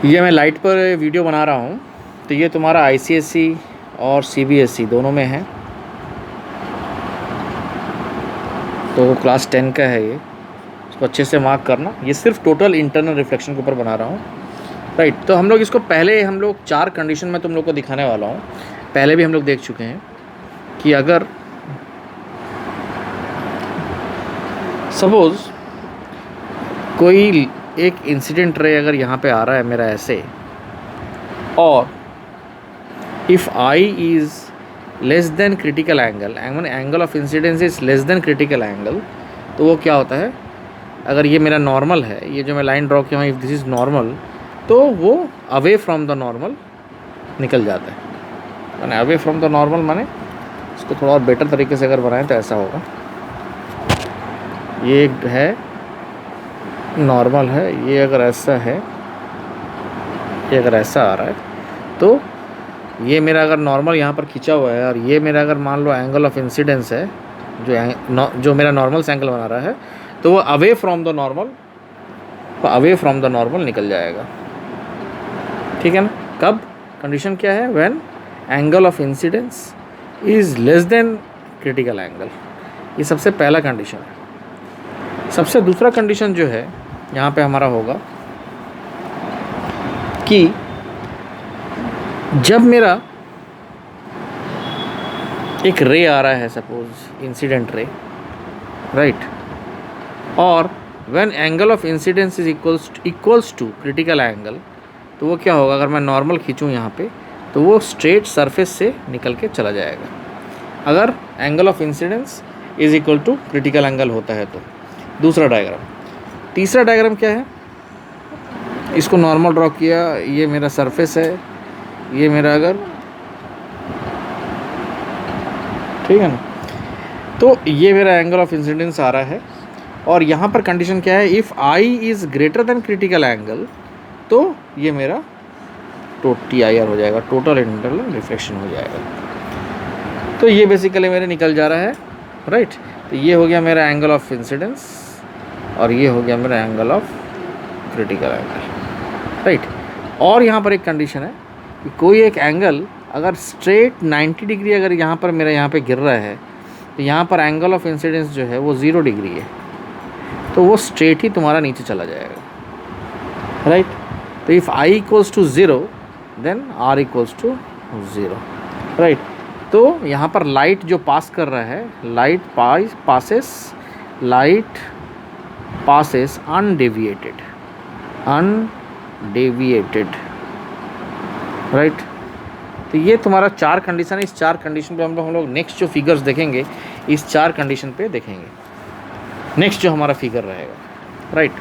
ये मैं लाइट पर वीडियो बना रहा हूँ। तो ये तुम्हारा आईसीएसई और सीबीएसई दोनों में है। तो क्लास 10 का है ये, इसको अच्छे से मार्क करना। ये सिर्फ टोटल इंटरनल रिफ्लेक्शन के ऊपर बना रहा हूँ, राइट। तो हम लोग इसको पहले हम लोग 4 कंडीशन में तुम लोग को दिखाने वाला हूँ। पहले भी हम लोग देख चुके हैं कि अगर सपोज़ कोई एक इंसिडेंट रे अगर यहाँ पे आ रहा है मेरा ऐसे, और if I is less than critical angle, angle of incidence is less than critical angle, तो वो क्या होता है, अगर ये मेरा नॉर्मल है, ये जो मैं लाइन ड्रॉ किया हूँ, इफ़ दिस इज़ नॉर्मल, तो वो अवे फ्रॉम द नॉर्मल निकल जाता है। माने अवे फ्रॉम द नॉर्मल माने इसको थोड़ा और बेटर तरीके से अगर बनाएं तो ऐसा होगा। ये है नॉर्मल है, ये अगर ऐसा है, ये अगर ऐसा आ रहा है, तो ये मेरा अगर नॉर्मल यहाँ पर खींचा हुआ है, और ये मेरा अगर मान लो एंगल ऑफ इंसिडेंस है, जो मेरा नॉर्मल से एंगल बना रहा है, तो वो अवे फ्रॉम द नॉर्मल निकल जाएगा। ठीक है ना। कब? कंडीशन क्या है? When angle of incidence is less than critical angle. ये सबसे पहला कंडीशन है। सबसे दूसरा कंडीशन जो है यहाँ पे हमारा होगा कि जब मेरा एक रे आ रहा है, सपोज इंसिडेंट रे, राइट, और when angle of incidence is equals to critical angle, तो वो क्या होगा, अगर मैं नॉर्मल खींचूँ यहाँ पे, तो वो स्ट्रेट सरफेस से निकल के चला जाएगा, अगर angle of incidence is equal to critical angle होता है तो। दूसरा डायग्राम। तीसरा डायग्राम क्या है, इसको नॉर्मल ड्रॉ किया, ये मेरा सरफेस है, ये मेरा अगर, ठीक है ना, तो ये मेरा एंगल ऑफ इंसिडेंस आ रहा है, और यहाँ पर कंडीशन क्या है, if I is greater than critical angle, तो ये मेरा TIR हो जाएगा, टोटल इंटरनल रिफ्लेक्शन हो जाएगा। तो ये बेसिकली मेरे निकल जा रहा है, राइट। तो ये हो गया मेरा एंगल ऑफ इंसिडेंस, और ये हो गया मेरा angle of critical angle, right. और यहाँ पर एक कंडीशन है कि कोई एक एंगल अगर स्ट्रेट 90 डिग्री अगर यहाँ पर मेरा यहाँ पे गिर रहा है, तो यहाँ पर एंगल ऑफ इंसिडेंस जो है वो 0 डिग्री है, तो वो स्ट्रेट ही तुम्हारा नीचे चला जाएगा, राइट। तो if I equals to 0 then R equals to 0, right. तो यहाँ पर लाइट जो पास कर रहा है, लाइट पासेस अनडेविएटेड, राइट। तो ये तुम्हारा 4 कंडीशन है। इस 4 कंडीशन पे हम लोग नेक्स्ट जो फिगर्स देखेंगे, इस 4 कंडीशन पे देखेंगे नेक्स्ट जो हमारा फिगर रहेगा, राइट।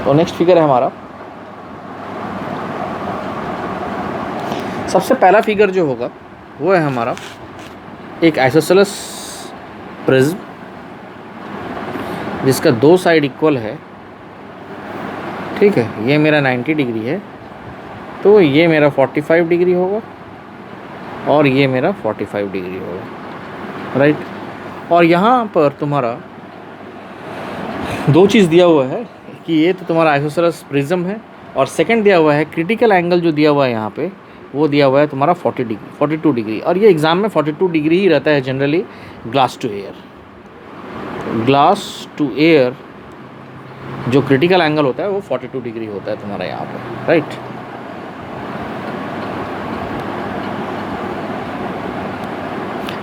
तो नेक्स्ट फिगर है हमारा, सबसे पहला फिगर जो होगा वो है हमारा एक आइसोसेलेस प्रिज्म जिसका 2 साइड इक्वल है, ठीक है। ये मेरा 90 डिग्री है, तो ये मेरा 45 डिग्री होगा, और ये मेरा 45 डिग्री होगा, राइट। और यहाँ पर तुम्हारा 2 चीज़ दिया हुआ है कि ये तो तुम्हारा आइसोसेलेस प्रिज्म है, और सेकंड दिया हुआ है क्रिटिकल एंगल जो दिया हुआ है यहाँ पे, वो दिया हुआ है तुम्हारा 42 डिग्री। और ये एग्ज़ाम में 42 डिग्री ही रहता है जनरली, ग्लास टू एयर जो क्रिटिकल एंगल होता है वो 42 डिग्री होता है तुम्हारा यहाँ पर, राइट।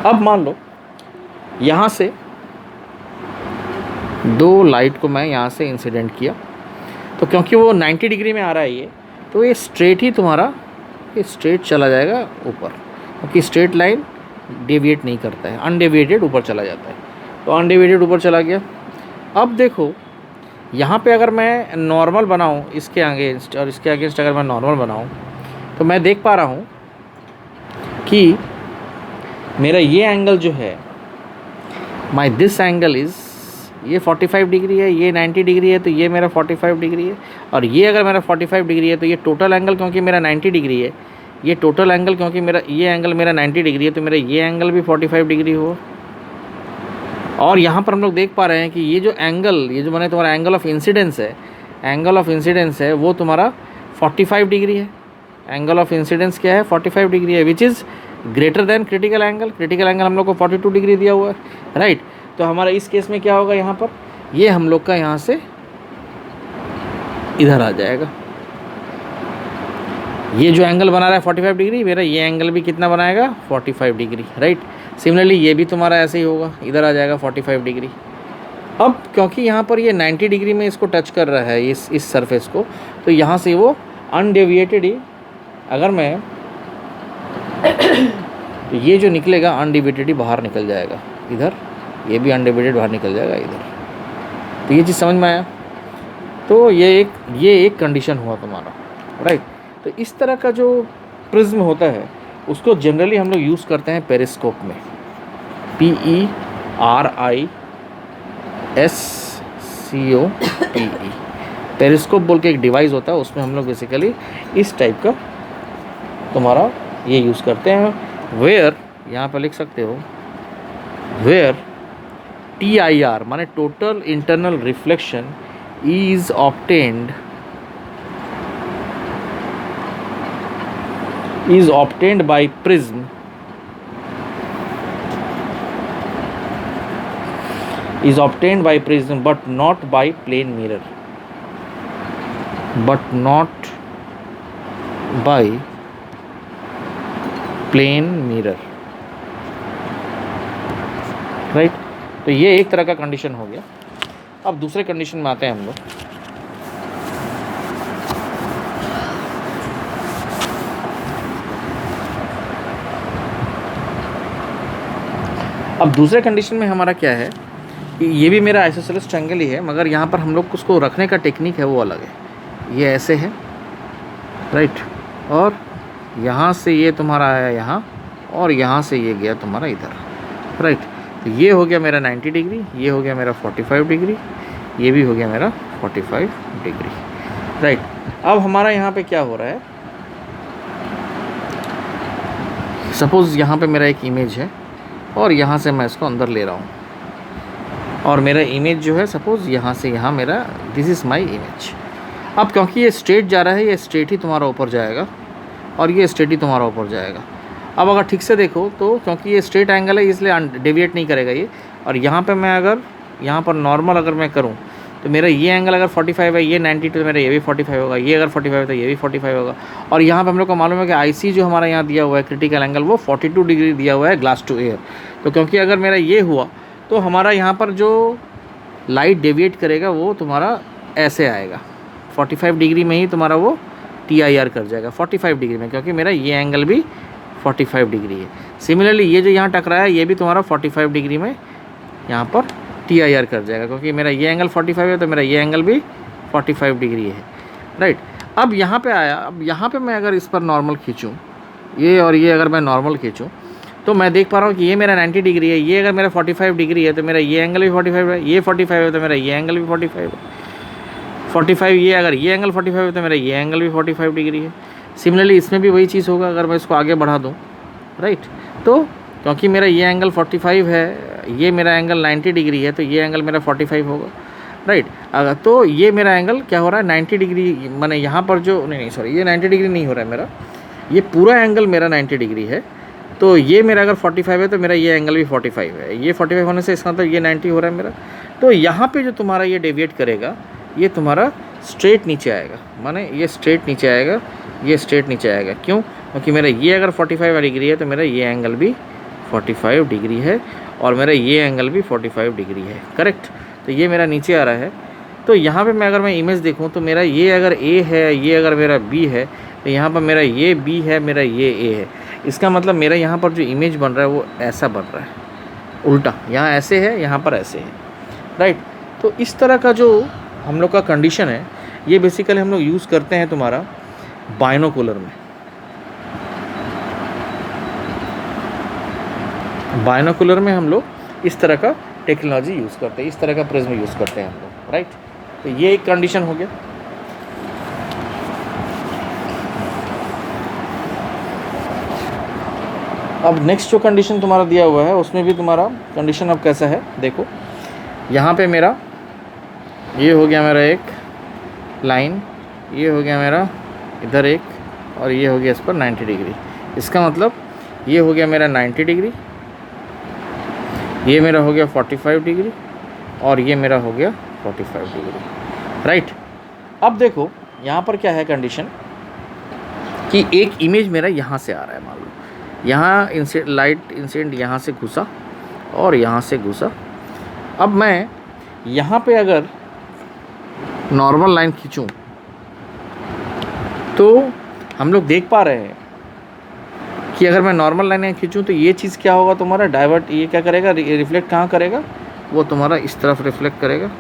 अब मान लो यहाँ से 2 लाइट को मैं यहाँ से इंसिडेंट किया, तो क्योंकि वो 90 डिग्री में आ रहा है ये, तो ये स्ट्रेट ही तुम्हारा ये स्ट्रेट चला जाएगा ऊपर, क्योंकि स्ट्रेट लाइन डेविएट नहीं करता है, अनडेविएटेड ऊपर चला जाता है। तो अनडेविएटेड ऊपर चला गया। अब देखो यहाँ पे अगर मैं नॉर्मल बनाऊँ इसके अगेंस्ट, और इसके अगेंस्ट अगर मैं नॉर्मल बनाऊँ, तो मैं देख पा रहा हूँ कि मेरा ये एंगल जो है, माई दिस एंगल इज़, ये 45 डिग्री है, ये 90 डिग्री है, तो ये मेरा 45 डिग्री है, और ये अगर मेरा 45 डिग्री है, तो ये टोटल एंगल क्योंकि मेरा 90 डिग्री है, ये टोटल एंगल क्योंकि मेरा ये एंगल मेरा 90 डिग्री है, तो मेरा ये एंगल भी 45 डिग्री हो। और यहाँ पर हम लोग देख पा रहे हैं कि ये जो मैंने तुम्हारा एंगल ऑफ इंसिडेंस है, एंगल ऑफ इंसिडेंस है वो तुम्हारा 45 डिग्री है। एंगल ऑफ इंसिडेंस क्या है, 45 डिग्री है, which is greater than critical angle. Critical angle हम लोग को 42 डिग्री दिया हुआ है, राइट। तो हमारा इस केस में क्या होगा, यहाँ पर ये हम लोग का यहाँ से इधर आ जाएगा। ये जो एंगल बना रहा है 45 डिग्री, मेरा ये एंगल भी कितना बनाएगा, 45 डिग्री, राइट। सिमिलरली ये भी तुम्हारा ऐसे ही होगा, इधर आ जाएगा 45 डिग्री। अब क्योंकि यहाँ पर ये 90 डिग्री में इसको टच कर रहा है इस सरफेस को, तो यहाँ से वो अनडेविएटेड ही, अगर मैं तो ये जो निकलेगा अनडेविएटेड ही बाहर निकल जाएगा इधर, ये भी अनडेविएटेड बाहर निकल जाएगा इधर। तो ये चीज़ समझ में आया। तो ये एक कंडीशन हुआ तुम्हारा, राइट। तो इस तरह का जो प्रिज्म होता है उसको जनरली हम लोग यूज़ करते हैं पेरिस्कोप में, PERISCOPE। पेरिस्कोप बोल के एक डिवाइस होता है, उसमें हम लोग बेसिकली इस टाइप का तुम्हारा ये यूज़ करते हैं। वेयर यहाँ पर लिख सकते हो, वेयर TIR माने total internal reflection is obtained by prism but not by plane mirror, right. तो ये एक तरह का कंडीशन हो गया। अब दूसरे कंडीशन में आते हैं हम लोग। अब दूसरे कंडीशन में हमारा क्या है कि ये भी मेरा आइसोसेलेस ट्रायंगल ही है, मगर यहाँ पर हम लोग उसको रखने का टेक्निक है वो अलग है। ये ऐसे है, राइट, और यहाँ से ये तुम्हारा आया यहाँ, और यहाँ से ये गया तुम्हारा इधर, राइट। तो ये हो गया मेरा 90 डिग्री, ये हो गया मेरा 45 डिग्री, ये भी हो गया मेरा 45 डिग्री, राइट। अब हमारा यहाँ पे क्या हो रहा है, सपोज़ यहाँ पे मेरा एक इमेज है और यहाँ से मैं इसको अंदर ले रहा हूँ, और मेरा इमेज जो है सपोज़ यहाँ से यहाँ मेरा, दिस इज़ माई इमेज। अब क्योंकि ये स्ट्रेट जा रहा है, ये स्ट्रेट ही तुम्हारा ऊपर जाएगा और ये स्ट्रेट ही तुम्हारा ऊपर जाएगा। अब अगर ठीक से देखो तो क्योंकि ये स्ट्रेट एंगल है इसलिए डेविएट नहीं करेगा ये, और यहाँ पे मैं अगर यहाँ पर नॉर्मल अगर मैं करूँ तो मेरा ये एंगल अगर 45 है, ये 90, तो मेरा ये भी 45 होगा, ये अगर 45 है तो ये भी 45 होगा। और यहाँ पे हम लोग को मालूम है कि IC जो हमारा यहाँ दिया हुआ है क्रिटिकल एंगल वो 42 डिग्री दिया हुआ है ग्लास टू एयर। तो क्योंकि अगर मेरा ये हुआ तो हमारा यहाँ पर जो लाइट डेविएट करेगा वो तुम्हारा ऐसे आएगा, 45 डिग्री में ही तुम्हारा वो TIR कर जाएगा 45 डिग्री में, क्योंकि मेरा ये एंगल भी 45 डिग्री है। सिमिलरली ये जो यहाँ टकराया है ये भी तुम्हारा 45 डिग्री में यहाँ पर TIR कर जाएगा, क्योंकि मेरा ये एंगल 45 है तो मेरा ये एंगल भी 45 डिग्री है, राइट। अब यहाँ पे आया, अब यहाँ पे मैं अगर इस पर नॉर्मल खींचूँ ये, और ये अगर मैं नॉर्मल खींचूँ तो मैं देख पा रहा हूँ कि ये मेरा 90 डिग्री है, ये अगर मेरा 45 डिग्री है तो मेरा ये एंगल भी 45 है, ये 45 है तो मेरा ये एंगल भी 45 है, 45 ये अगर ये एंगल 45 है तो मेरा ये एंगल भी 45 डिग्री है। सिमिलरली इसमें भी वही चीज़ होगा अगर मैं इसको आगे बढ़ा दूँ, राइट। तो क्योंकि मेरा ये एंगल 45 है, ये मेरा एंगल 90 डिग्री है, तो ये एंगल मेरा 45 होगा, राइट। अगर तो ये मेरा एंगल क्या हो रहा है 90 डिग्री, माने यहाँ पर जो नहीं सॉरी ये 90 डिग्री नहीं हो रहा है मेरा, ये पूरा एंगल मेरा 90 डिग्री है। तो ये मेरा अगर 45 है तो मेरा ये एंगल भी 45 है, ये 45 होने से इसका मतलब ये 90 हो रहा है मेरा। तो यहाँ पे जो तुम्हारा ये डेविएट करेगा ये तुम्हारा स्ट्रेट नीचे आएगा, माने ये स्ट्रेट नीचे आएगा, ये स्ट्रेट नीचे आएगा। क्यों? क्योंकि मेरा ये अगर 45 डिग्री है तो मेरा ये एंगल भी 45 डिग्री है, और मेरा ये एंगल भी 45 डिग्री है, करेक्ट। तो ये मेरा नीचे आ रहा है। तो यहाँ पे मैं अगर मैं इमेज देखूँ तो मेरा ये अगर A है, ये अगर मेरा B है, तो यहाँ पर मेरा ये B है, मेरा ये A है। इसका मतलब मेरा यहाँ पर जो इमेज बन रहा है वो ऐसा बन रहा है, उल्टा, यहाँ ऐसे है, यहाँ पर ऐसे है, राइट। तो इस तरह का जो हम लोग का कंडीशन है ये बेसिकली हम लोग यूज़ करते हैं तुम्हारा बाइनोकुलर में। बाइनोकुलर में हम लोग इस तरह का टेक्नोलॉजी यूज़ करते हैं, इस तरह का प्रिज्म यूज़ करते हैं हम लोग, राइट। तो ये एक कंडीशन हो गया। अब नेक्स्ट जो कंडीशन तुम्हारा दिया हुआ है उसमें भी तुम्हारा कंडीशन अब कैसा है देखो। यहाँ पे मेरा ये हो गया मेरा एक लाइन, ये हो गया मेरा इधर एक, और ये हो गया इस पर 90 डिग्री। इसका मतलब ये हो गया मेरा 90 डिग्री, ये मेरा हो गया 45 डिग्री, और ये मेरा हो गया 45 डिग्री, राइट। अब देखो यहाँ पर क्या है कंडीशन कि एक इमेज मेरा यहाँ से आ रहा है, मान लो यहाँ लाइट इंसिडेंट यहाँ से घुसा और यहाँ से घुसा। अब मैं यहाँ पे अगर नॉर्मल लाइन खींचूँ तो हम लोग देख पा रहे हैं कि अगर मैं नॉर्मल लाइन खींचूँ तो ये चीज़ क्या होगा, तुम्हारा डाइवर्ट, ये क्या करेगा, रिफ्लेक्ट कहाँ करेगा, वो तुम्हारा इस तरफ रिफ्लेक्ट करेगा,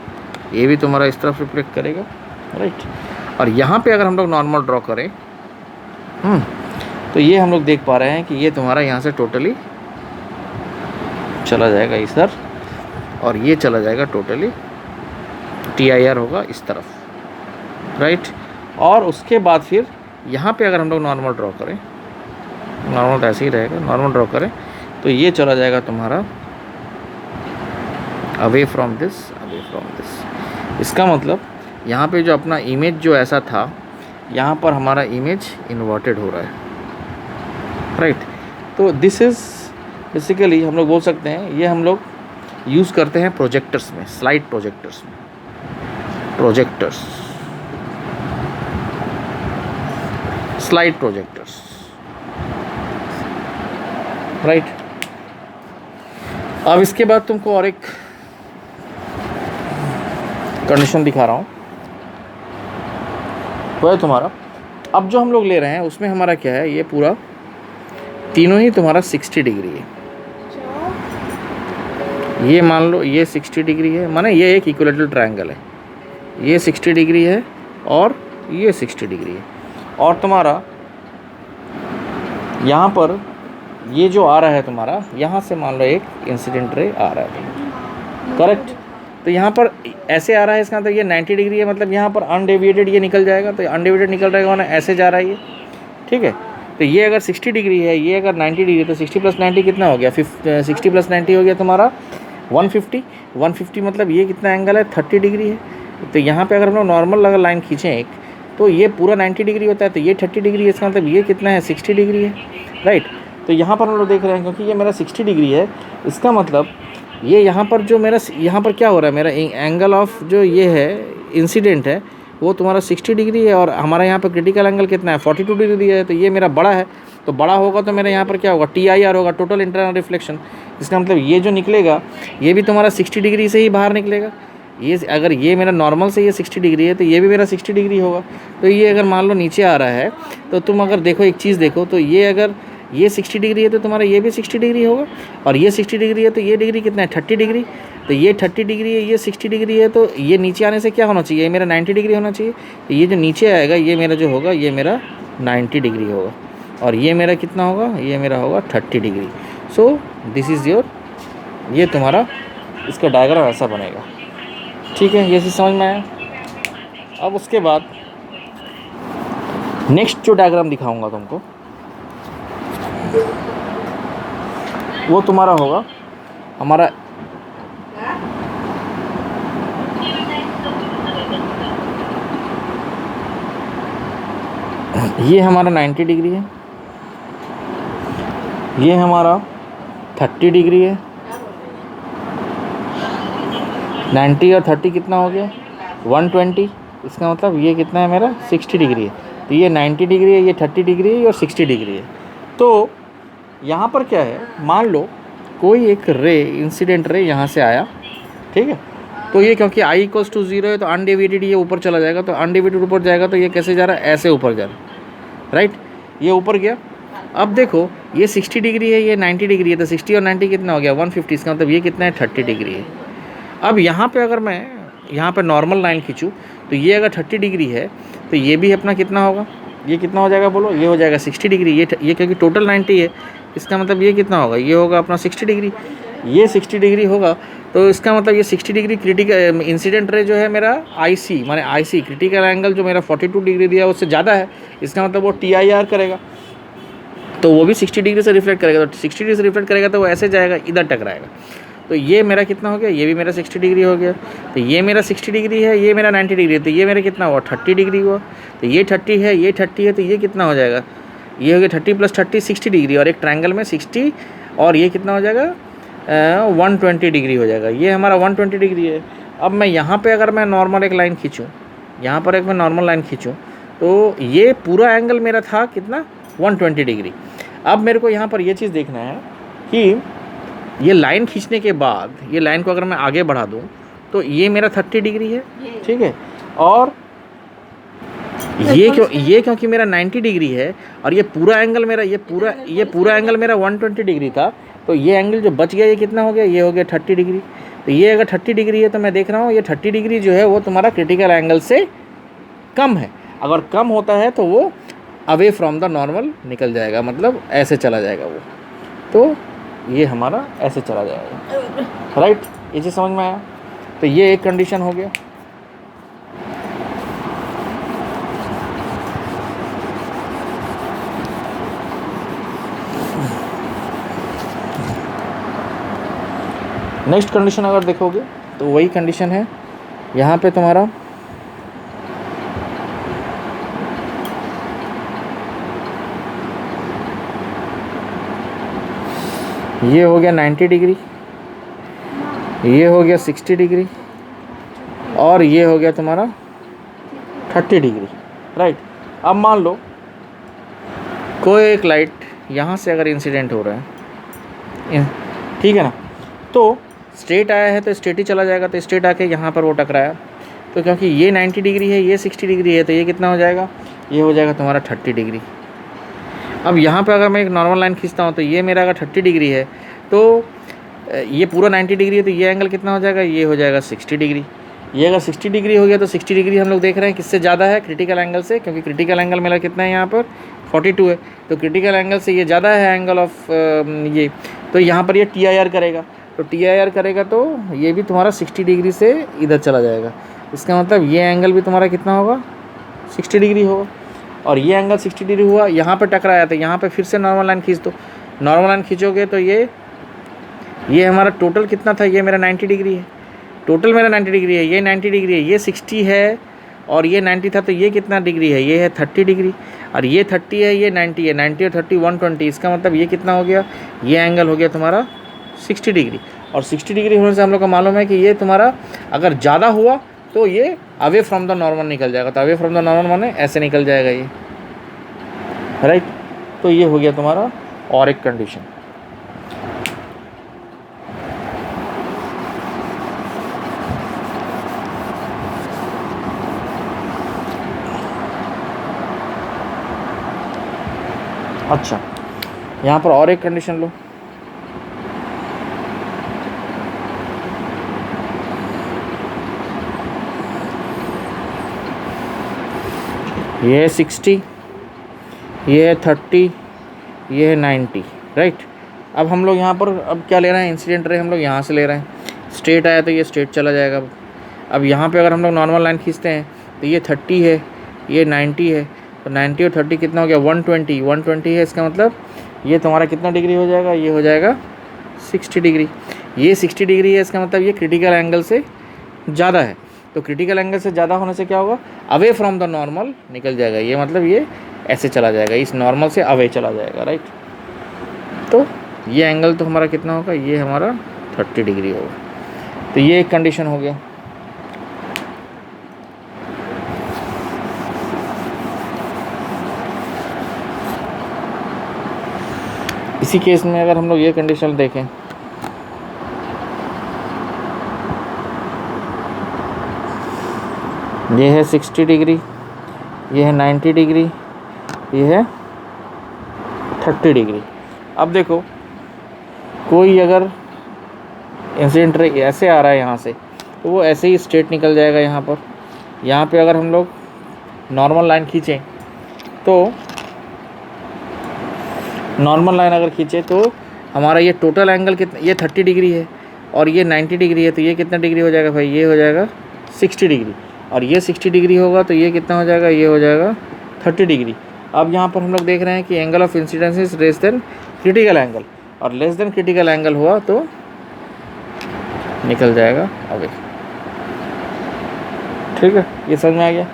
ये भी तुम्हारा इस तरफ रिफ्लेक्ट करेगा, राइट। और यहाँ पे अगर हम लोग नॉर्मल ड्रॉ करें तो ये हम लोग देख पा रहे हैं कि ये तुम्हारा यहाँ से टोटली चला जाएगा इधर, और ये चला जाएगा टोटली TIR होगा इस तरफ, राइट। और उसके बाद फिर यहाँ पे अगर हम लोग नॉर्मल ड्रॉ करें, नॉर्मल तो ऐसे ही रहेगा, नॉर्मल ड्रॉ करें तो ये चला जाएगा तुम्हारा away from this, away from this. इसका मतलब यहाँ पे जो अपना इमेज जो ऐसा था, यहाँ पर हमारा इमेज इन्वर्टेड हो रहा है, राइट। तो दिस इज़ बेसिकली हम लोग बोल सकते हैं, ये हम लोग यूज़ करते हैं प्रोजेक्टर्स में, स्लाइड प्रोजेक्टर्स में, प्रोजेक्टर्स, स्लाइड प्रोजेक्टर्स, राइट। अब इसके बाद तुमको और एक कंडीशन दिखा रहा हूँ, वो है तुम्हारा, अब जो हम लोग ले रहे हैं उसमें हमारा क्या है, ये पूरा तीनों ही तुम्हारा 60 डिग्री है। ये मान लो ये 60 डिग्री है, माने ये एक इक्विलेटरल ट्रायंगल है, ये 60 डिग्री है और ये 60 डिग्री है। और तुम्हारा यहाँ पर ये जो आ रहा है तुम्हारा, यहाँ से मान लो एक इंसिडेंट रे आ रहा है, करेक्ट। तो यहाँ पर ऐसे आ रहा है, इसका मतलब ये 90 डिग्री है, मतलब यहाँ पर अनडेविएटेड ये निकल जाएगा, तो अनडेविएटेड निकल रहेगा ना, ऐसे जा रहा है ये, ठीक है। तो ये अगर 60 डिग्री है, ये अगर 90 डिग्री है, तो 60 + 90 कितना हो गया, 60 + 90 हो गया तुम्हारा 150। 150 मतलब ये कितना एंगल है, 30 डिग्री है। तो यहाँ पे अगर हम लोग नॉर्मल अगर लाइन खींचें एक, तो ये पूरा 90 डिग्री होता है, तो ये 30 डिग्री है, इसका मतलब ये कितना है, 60 डिग्री है, राइट। तो यहाँ पर हम लोग देख रहे हैं, क्योंकि ये मेरा 60 डिग्री है, इसका मतलब ये यहाँ पर जो मेरा यहाँ पर क्या हो रहा है, मेरा एंगल ऑफ जो ये है इंसिडेंट है वो तुम्हारा 60 डिग्री है, और हमारा यहाँ पर क्रिटिकल एंगल कितना है, 42 डिग्री है। तो ये मेरा बड़ा है, तो बड़ा होगा तो मेरा यहाँ पर क्या होगा, TIR होगा, टोटल इंटरनल रिफ्लेक्शन। इसका मतलब ये जो निकलेगा ये भी तुम्हारा 60 डिग्री से ही बाहर निकलेगा। ये अगर ये मेरा नॉर्मल से ये 60 डिग्री है, तो ये भी मेरा 60 डिग्री होगा। तो ये अगर मान लो नीचे आ रहा है, तो तुम अगर देखो एक चीज़ देखो, तो ये अगर ये 60 डिग्री है तो तुम्हारा ये भी 60 डिग्री होगा, और ये 60 डिग्री है तो ये डिग्री कितना है, 30 डिग्री। तो ये 30 डिग्री है, ये 60 डिग्री है, तो ये नीचे आने से क्या होना चाहिए, ये मेरा 90 डिग्री होना चाहिए। तो ये जो नीचे आएगा ये मेरा जो होगा, ये मेरा 90 डिग्री होगा, और ये मेरा कितना होगा, ये मेरा होगा 30 degree. So this is your, ये तुम्हारा इसका डायग्राम ऐसा बनेगा, ठीक है। ये चीज़ समझ में आया। अब उसके बाद नेक्स्ट जो डायग्राम दिखाऊंगा तुमको, वो तुम्हारा होगा हमारा ये हमारा 90 डिग्री है, ये हमारा 30 डिग्री है। 90 और 30 कितना हो गया, 120। इसका मतलब ये कितना है, मेरा 60 डिग्री है। तो ये 90 डिग्री है, ये 30 डिग्री है और 60 डिग्री है। तो यहाँ पर क्या है, मान लो कोई एक रे, इंसिडेंट रे यहाँ से आया, ठीक है। तो ये क्योंकि I = 0 है, तो अनडेविएटेड ये ऊपर चला जाएगा, तो अनडेविएटेड ऊपर जाएगा, तो ये कैसे जा रहा है, ऐसे ऊपर जा रहा है, राइट। ये ऊपर गया। अब देखो ये 60 डिग्री है, ये 90 डिग्री है, तो 60 और 90 कितना हो गया, 150। इसका मतलब ये कितना है, 30 डिग्री है। अब यहाँ पे अगर मैं यहाँ पे नॉर्मल लाइन खींचूँ, तो ये अगर 30 डिग्री है, तो ये भी अपना कितना होगा, ये कितना हो जाएगा, बोलो, ये हो जाएगा 60 डिग्री। ये क्योंकि टोटल 90 है, इसका मतलब ये कितना होगा, ये होगा अपना 60 डिग्री। ये 60 डिग्री होगा, तो इसका मतलब ये 60 डिग्री क्रिटिकल इंसिडेंट रे जो है मेरा IC, माने IC क्रिटिकल एंगल जो मेरा 42 डिग्री दिया है उससे ज़्यादा है। इसका मतलब वो TIR करेगा, तो वो भी 60 डिग्री से रिफ्लेक्ट करेगा। तो 60 डिग्री से रिफ्लेक्ट करेगा तो वो ऐसे जाएगा, इधर टकराएगा। तो ये मेरा कितना हो गया, ये भी मेरा 60 डिग्री हो गया। तो ये मेरा 60 डिग्री है, ये मेरा 90 डिग्री है, तो ये मेरा कितना हुआ 30 डिग्री हुआ। तो ये 30 है, ये 30 है, तो ये कितना हो जाएगा, ये हो गया 30 + 30 60 डिग्री, और एक ट्रायंगल में 60 और ये कितना हो जाएगा 120 डिग्री हो जाएगा। ये हमारा 120 डिग्री है। अब मैं यहाँ पे अगर मैं नॉर्मल एक लाइन खींचूँ, यहाँ पर एक मैं नॉर्मल लाइन खींचूँ, तो ये पूरा एंगल मेरा था कितना 120 डिग्री। अब मेरे को यहाँ पर ये चीज़ देखना है कि ये लाइन खींचने के बाद ये लाइन को अगर मैं आगे बढ़ा दूँ तो ये मेरा 30 डिग्री है, ठीक है, और ये क्योंकि मेरा 90 डिग्री है और ये पूरा एंगल मेरा ये पूरा एंगल मेरा 120 डिग्री था, तो ये एंगल जो बच गया ये कितना हो गया, ये हो गया 30 डिग्री। तो ये अगर 30 डिग्री है तो मैं देख रहा हूँ ये 30 डिग्री जो है वो तुम्हारा क्रिटिकल एंगल से कम है। अगर कम होता है तो वो अवे फ्रॉम द नॉर्मल निकल जाएगा, मतलब ऐसे चला जाएगा वो, तो ये हमारा ऐसे चला जाएगा, राइट। ये चीज़ समझ में आया। तो ये एक कंडीशन हो गया। नेक्स्ट कंडीशन अगर देखोगे तो वही कंडीशन है, यहाँ पे तुम्हारा ये हो गया 90 डिग्री, ये हो गया 60 डिग्री, और ये हो गया तुम्हारा 30 डिग्री, राइट। अब मान लो कोई एक लाइट यहाँ से अगर इंसिडेंट हो रहा है, ठीक है ना, तो स्ट्रेट आया है तो स्ट्रेट ही चला जाएगा, तो स्ट्रेट आके यहाँ पर वो टकराया, तो क्योंकि ये 90 डिग्री है, ये 60 डिग्री है, तो ये कितना हो जाएगा, ये हो जाएगा तुम्हारा 30 डिग्री। अब यहाँ पे अगर मैं एक नॉर्मल लाइन खींचता हूँ तो ये मेरा अगर 30 डिग्री है तो ये पूरा 90 डिग्री है, तो ये एंगल कितना हो जाएगा, ये हो जाएगा 60 डिग्री। ये अगर 60 डिग्री हो गया तो 60 डिग्री हम लोग देख रहे हैं किससे ज़्यादा है, क्रिटिकल एंगल से, क्योंकि क्रिटिकल एंगल मेरा कितना है यहाँ पर 42 है, तो क्रिटिकल एंगल से ये ज़्यादा है एंगल ऑफ ये, तो यहाँ पर ये TIR करेगा, तो TIR करेगा तो ये भी तुम्हारा 60 डिग्री से इधर चला जाएगा। इसका मतलब ये एंगल भी तुम्हारा कितना होगा 60 डिग्री होगा, और ये एंगल 60 डिग्री हुआ, यहाँ पे टकराया तो यहाँ पे फिर से नॉर्मल लाइन खींच दो। नॉर्मल लाइन खींचोगे तो ये हमारा टोटल कितना था, ये मेरा 90 डिग्री है, टोटल मेरा 90 डिग्री है, ये 90 डिग्री है, ये 60 है और ये 90 था, तो ये कितना डिग्री है, ये है 30 डिग्री, और ये 30 है, ये 90 है, 90 और 30 120। इसका मतलब ये कितना हो गया, ये एंगल हो गया तुम्हारा 60 डिग्री। और 60 डिग्री होने से हम लोग को मालूम है कि ये तुम्हारा अगर ज़्यादा हुआ तो ये अवे फ्रॉम द नॉर्मल निकल जाएगा, तो अवे फ्रॉम द नॉर्मल माने ऐसे निकल जाएगा ये, राइट। तो ये हो गया तुम्हारा और एक कंडीशन। अच्छा, यहाँ पर और एक कंडीशन लो, ये है 60, ये है 30, ये है 90, राइट। अब हम लोग यहाँ पर अब क्या ले रहे हैं, इंसिडेंट रे हम लोग यहाँ से ले रहे हैं, स्ट्रेट आया तो ये स्ट्रेट चला जाएगा। अब यहाँ पे अगर हम लोग नॉर्मल लाइन खींचते हैं तो ये 30 है, ये 90 है, तो 90 और 30 कितना हो गया 120 है। इसका मतलब ये तुम्हारा कितना डिग्री हो जाएगा, ये हो जाएगा 60 डिग्री। ये 60 डिग्री है, इसका मतलब ये क्रिटिकल एंगल से ज़्यादा है, तो क्रिटिकल एंगल से ज़्यादा होने से क्या होगा, अवे फ्रॉम द नॉर्मल निकल जाएगा। ये मतलब ये ऐसे चला जाएगा, इस नॉर्मल से अवे चला जाएगा, राइट। तो ये एंगल तो हमारा कितना होगा, ये हमारा 30 डिग्री होगा। तो ये एक कंडीशन हो गया। इसी केस में अगर हम लोग ये कंडीशन देखें, ये है 60 डिग्री, ये है 90 डिग्री, ये है 30 डिग्री। अब देखो कोई अगर इंसिडेंट रे ऐसे आ रहा है यहाँ से, तो वो ऐसे ही स्ट्रेट निकल जाएगा यहाँ पर। यहाँ पे अगर हम लोग नॉर्मल लाइन खींचें तो नॉर्मल लाइन अगर खींचे तो हमारा ये टोटल एंगल कितना, ये 30 डिग्री है और ये 90 डिग्री है, तो ये कितना डिग्री हो जाएगा भाई, ये हो जाएगा 60 डिग्री। और ये 60 डिग्री होगा तो ये कितना हो जाएगा, ये हो जाएगा 30 डिग्री। अब यहाँ पर हम लोग देख रहे हैं कि angle of incidence is less than critical angle, और लेस देन क्रिटिकल एंगल हुआ तो निकल जाएगा अवे। ठीक है, ये समझ में आ गया।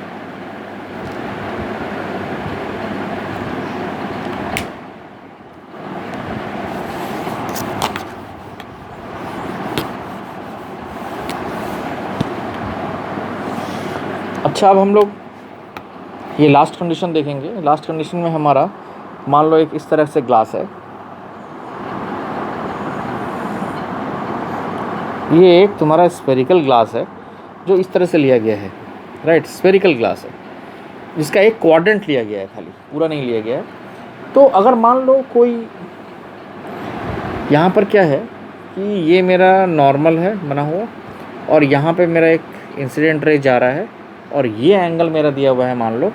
अच्छा, अब हम लोग ये लास्ट कंडीशन देखेंगे। लास्ट कंडीशन में हमारा मान लो एक इस तरह से ग्लास है, ये एक तुम्हारा स्फेरिकल ग्लास है जो इस तरह से लिया गया है, राइट। स्फेरिकल ग्लास है जिसका एक क्वाड्रेंट लिया गया है, खाली पूरा नहीं लिया गया है। तो अगर मान लो कोई यहाँ पर क्या है कि ये मेरा नॉर्मल है बना हुआ, और यहाँ पे मेरा एक इंसिडेंट रे जा रहा है, और ये एंगल मेरा दिया हुआ है मान लो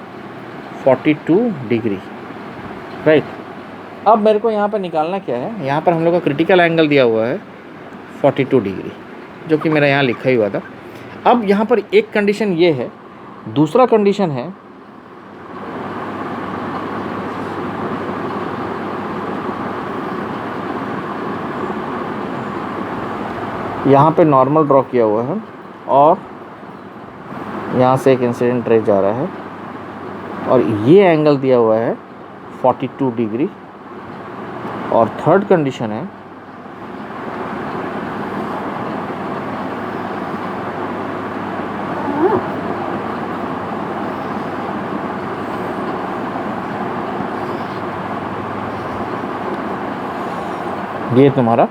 42 डिग्री, राइट। अब मेरे को यहाँ पर निकालना क्या है, यहाँ पर हम लोग का क्रिटिकल एंगल दिया हुआ है 42 डिग्री, जो कि मेरा यहाँ लिखा ही हुआ था। अब यहाँ पर एक कंडीशन ये है, दूसरा कंडीशन है यहाँ पे नॉर्मल ड्रॉ किया हुआ है, और यहाँ से एक इंसिडेंट रे जा रहा है, और ये एंगल दिया हुआ है 42 डिग्री। और थर्ड कंडीशन है ये तुम्हारा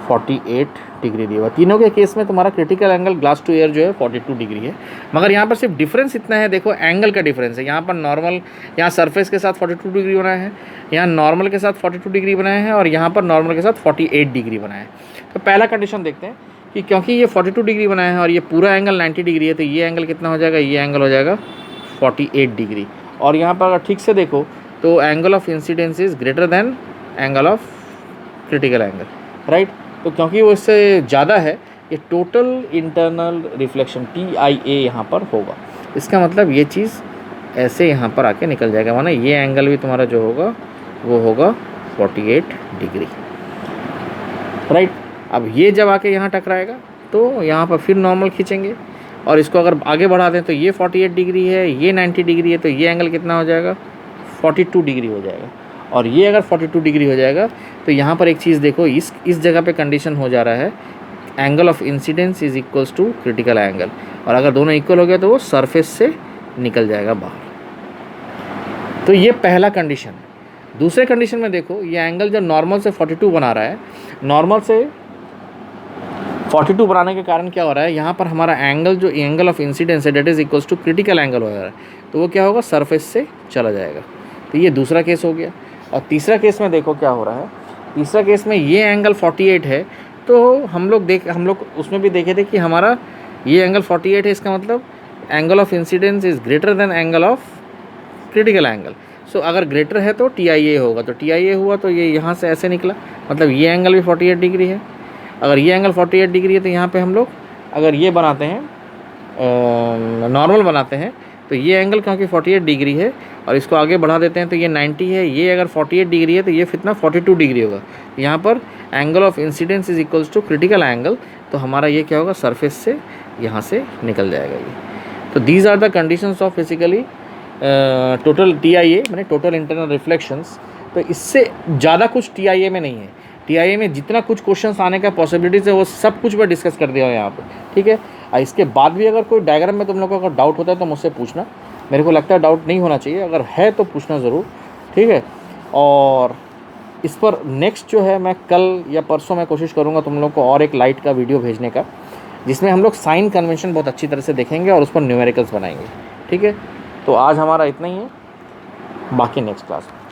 48 डिग्री दिया हुआ। तीनों के केस में तुम्हारा critical angle glass to air जो है 42 डिग्री है, मगर यहाँ पर सिर्फ डिफरेंस इतना है, देखो एंगल का डिफरेंस है। यहाँ पर नॉर्मल, यहाँ सरफेस के साथ 42 डिग्री बनाया है, यहाँ नॉर्मल के साथ 42 डिग्री बनाया है, और यहाँ पर नॉर्मल के साथ 48 डिग्री बनाया है। तो पहला कंडीशन देखते हैं कि क्योंकि ये 42 डिग्री बनाया है और ये पूरा एंगल 90 डिग्री है, तो ये एंगल कितना हो जाएगा, ये एंगल हो जाएगा 48 डिग्री। और यहाँ पर अगर ठीक से देखो तो angle of incidence is greater than angle of critical angle, right. तो क्योंकि वो इससे ज़्यादा है, ये टोटल इंटरनल रिफ्लेक्शन TIA यहाँ पर होगा। इसका मतलब ये चीज़ ऐसे यहाँ पर आके निकल जाएगा, माना ये एंगल भी तुम्हारा जो होगा वो होगा 48 डिग्री, राइट। अब ये जब आके यहाँ टकराएगा तो यहाँ पर फिर नॉर्मल खींचेंगे, और इसको अगर आगे बढ़ा दें तो ये 48 डिग्री है, ये 90 डिग्री है, तो ये एंगल कितना हो जाएगा, 42 डिग्री हो जाएगा। और ये अगर 42 डिग्री हो जाएगा तो यहाँ पर एक चीज़ देखो, इस जगह पे कंडीशन हो जा रहा है angle of incidence is equals to critical angle, और अगर दोनों इक्वल हो गया तो वो सरफेस से निकल जाएगा बाहर। तो ये पहला कंडीशन है। दूसरे कंडीशन में देखो, ये एंगल जो नॉर्मल से 42 बना रहा है, नॉर्मल से 42 बनाने के कारण क्या हो रहा है, यहाँ पर हमारा एंगल जो एंगल ऑफ इंसिडेंस है that is equals to critical angle हो जा रहा है, तो वो क्या होगा, सरफेस से चला जाएगा। तो ये दूसरा केस हो गया। और तीसरा केस में देखो क्या हो रहा है, तीसरा केस में ये एंगल 48 है, तो हम लोग उसमें भी देखे थे कि हमारा ये एंगल 48 है, इसका मतलब angle of incidence is greater than angle of critical angle. So अगर ग्रेटर है तो TIA होगा, तो TIA हुआ तो ये यहाँ से ऐसे निकला, मतलब ये एंगल भी 48 डिग्री है। अगर ये एंगल 48 डिग्री है तो यहाँ पे हम लोग अगर ये बनाते हैं, नॉर्मल बनाते हैं, तो ये एंगल क्योंकि 48 डिग्री है और इसको आगे बढ़ा देते हैं तो ये 90 है, ये अगर 48 डिग्री है तो ये कितना 42 डिग्री होगा। यहाँ पर angle of incidence is equals to critical angle, तो हमारा ये क्या होगा, सरफेस से यहाँ से निकल जाएगा ये। तो these are the conditions of basically total TIA, मैंने टोटल इंटरनल रिफ्लेक्शंस। तो इससे ज़्यादा कुछ TIA में नहीं है। TIA में जितना कुछ क्वेश्चंस आने का पॉसिबिलिटीज़ है वो सब कुछ मैं डिस्कस कर दिया हूँ यहाँ पे, ठीक है। इसके बाद भी अगर कोई डायग्राम में तुम लोगों को अगर डाउट होता है तो मुझसे पूछना, मेरे को लगता है डाउट नहीं होना चाहिए, अगर है तो पूछना ज़रूर, ठीक है। और इस पर नेक्स्ट जो है मैं कल या परसों मैं कोशिश करूँगा तुम लोग को और एक लाइट का वीडियो भेजने का, जिसमें हम लोग साइन कन्वेंशन बहुत अच्छी तरह से देखेंगे और उस पर न्यूमेरिकल्स बनाएंगे, ठीक है। तो आज हमारा इतना ही है, बाकी नेक्स्ट क्लास में।